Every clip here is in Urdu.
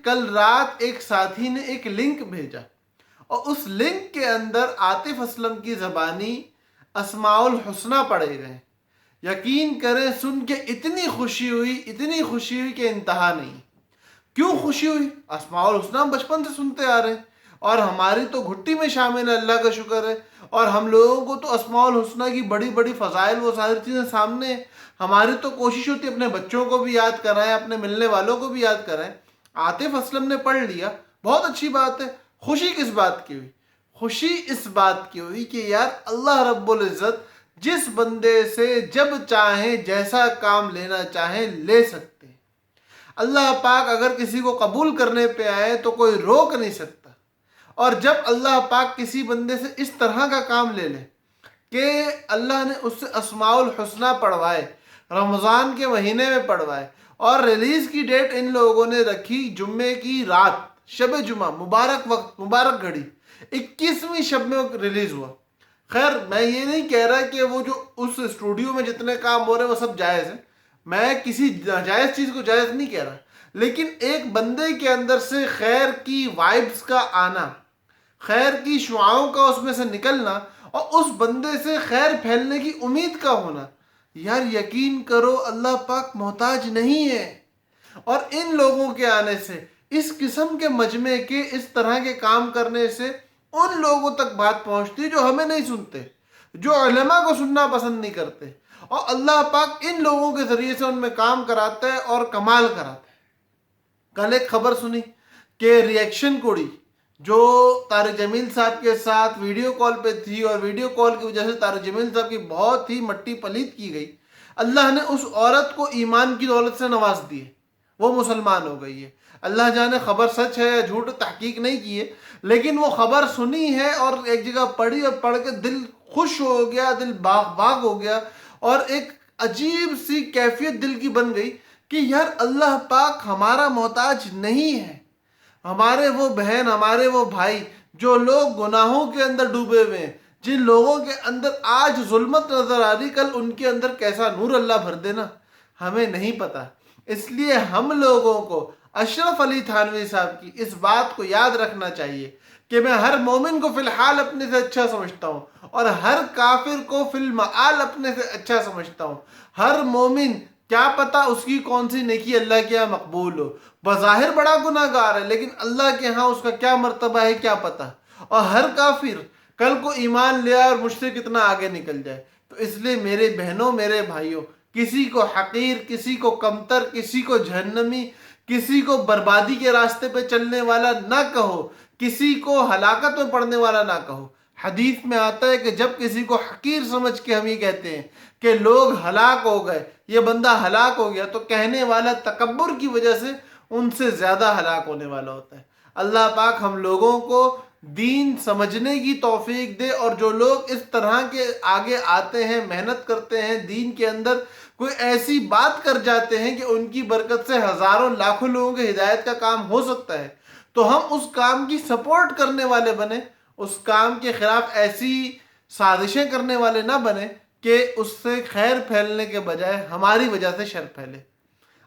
کل رات ایک ساتھی نے ایک لنک بھیجا اور اس لنک کے اندر عاطف اسلم کی زبانی اسماء الحسنہ پڑھے گئے. یقین کریں سن کے اتنی خوشی ہوئی کہ انتہا نہیں. کیوں خوشی ہوئی؟ اسماء الحسنہ ہم بچپن سے سنتے آ رہے ہیں اور ہماری تو گھٹی میں شامل ہے، اللہ کا شکر ہے. اور ہم لوگوں کو تو اسماء الحسنہ کی بڑی بڑی فضائل وہ ساری چیزیں سامنے ہیں. ہماری تو کوشش ہوتی ہے اپنے بچوں کو بھی یاد کرائیں، اپنے ملنے والوں کو بھی یاد کرائیں. عاطف اسلم نے پڑھ لیا، بہت اچھی بات ہے. خوشی کس بات کی ہوئی؟ خوشی اس بات کی ہوئی کہ یار اللہ رب العزت جس بندے سے جب چاہیں جیسا کام لینا چاہیں لے سکتے ہیں. اللہ پاک اگر کسی کو قبول کرنے پہ آئے تو کوئی روک نہیں سکتا. اور جب اللہ پاک کسی بندے سے اس طرح کا کام لے لے کہ اللہ نے اس سے اسماء الحسنہ پڑھوائے، رمضان کے مہینے میں پڑھوائے، اور ریلیز کی ڈیٹ ان لوگوں نے رکھی جمعے کی رات، شب جمعہ، مبارک وقت، مبارک گھڑی، 21ویں شب میں ریلیز ہوا. خیر میں یہ نہیں کہہ رہا کہ وہ جو اس اسٹوڈیو میں جتنے کام ہو رہے ہیں وہ سب جائز ہیں، میں کسی ناجائز چیز کو جائز نہیں کہہ رہا، لیکن ایک بندے کے اندر سے خیر کی وائبز کا آنا، خیر کی شعاؤں کا اس میں سے نکلنا اور اس بندے سے خیر پھیلنے کی امید کا ہونا، یار یقین کرو اللہ پاک محتاج نہیں ہے. اور ان لوگوں کے آنے سے، اس قسم کے مجمع کے اس طرح کے کام کرنے سے ان لوگوں تک بات پہنچتی جو ہمیں نہیں سنتے، جو علماء کو سننا پسند نہیں کرتے، اور اللہ پاک ان لوگوں کے ذریعے سے ان میں کام کراتا ہے اور کمال کراتا ہے. کل ایک خبر سنی کہ ریئیکشن کوڑی جو طارق جمیل صاحب کے ساتھ ویڈیو کال پہ تھی اور ویڈیو کال کی وجہ سے طارق جمیل صاحب کی بہت ہی مٹی پلیت کی گئی، اللہ نے اس عورت کو ایمان کی دولت سے نواز دی ہے، وہ مسلمان ہو گئی ہے. اللہ جانے خبر سچ ہے یا جھوٹ، تحقیق نہیں کی ہے، لیکن وہ خبر سنی ہے اور ایک جگہ پڑھی اور پڑھ کے دل خوش ہو گیا، دل باغ باغ ہو گیا، اور ایک عجیب سی کیفیت دل کی بن گئی کہ یار اللہ پاک ہمارا محتاج نہیں ہے. ہمارے وہ بہن، ہمارے وہ بھائی جو لوگ گناہوں کے اندر ڈوبے ہوئے ہیں، جن لوگوں کے اندر آج ظلمت نظر آ رہی، کل ان کے اندر کیسا نور اللہ بھر دینا ہمیں نہیں پتا. اس لیے ہم لوگوں کو اشرف علی تھانوی صاحب کی اس بات کو یاد رکھنا چاہیے کہ میں ہر مومن کو فی الحال اپنے سے اچھا سمجھتا ہوں اور ہر کافر کو فی المعال اپنے سے اچھا سمجھتا ہوں. ہر مومن کیا پتا اس کی کون سی نیکی اللہ کے یہاں مقبول ہو، بظاہر بڑا گناہ گار ہے لیکن اللہ کے ہاں اس کا کیا مرتبہ ہے کیا پتا. اور ہر کافر کل کو ایمان لیا اور مجھ سے کتنا آگے نکل جائے. تو اس لیے میرے بہنوں، میرے بھائیوں، کسی کو حقیر، کسی کو کمتر، کسی کو جہنمی، کسی کو بربادی کے راستے پہ چلنے والا نہ کہو، کسی کو ہلاکت میں پڑنے والا نہ کہو. حدیث میں آتا ہے کہ جب کسی کو حقیر سمجھ کے ہم یہ کہتے ہیں کہ لوگ ہلاک ہو گئے، یہ بندہ ہلاک ہو گیا، تو کہنے والا تکبر کی وجہ سے ان سے زیادہ ہلاک ہونے والا ہوتا ہے. اللہ پاک ہم لوگوں کو دین سمجھنے کی توفیق دے، اور جو لوگ اس طرح کے آگے آتے ہیں، محنت کرتے ہیں، دین کے اندر کوئی ایسی بات کر جاتے ہیں کہ ان کی برکت سے ہزاروں لاکھوں لوگوں کے ہدایت کا کام ہو سکتا ہے، تو ہم اس کام کی سپورٹ کرنے والے بنیں، اس کام کے خلاف ایسی سازشیں کرنے والے نہ بنیں کہ اس سے خیر پھیلنے کے بجائے ہماری وجہ سے شر پھیلے.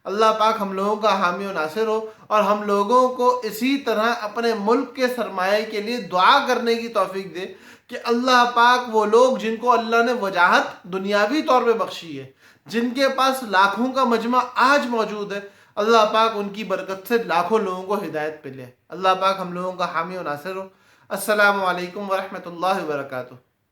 اللہ پاک ہم لوگوں کا حامی و ناصر ہو اور ہم لوگوں کو اسی طرح اپنے ملک کے سرمایہ کے لیے دعا کرنے کی توفیق دے کہ اللہ پاک وہ لوگ جن کو اللہ نے وجاہت دنیاوی طور پہ بخشی ہے، جن کے پاس لاکھوں کا مجمع آج موجود ہے، اللہ پاک ان کی برکت سے لاکھوں لوگوں کو ہدایت پہ لے. اللہ پاک ہم لوگوں کا حامی و ناصر ہو. السلام علیکم ورحمۃ اللہ وبرکاتہ.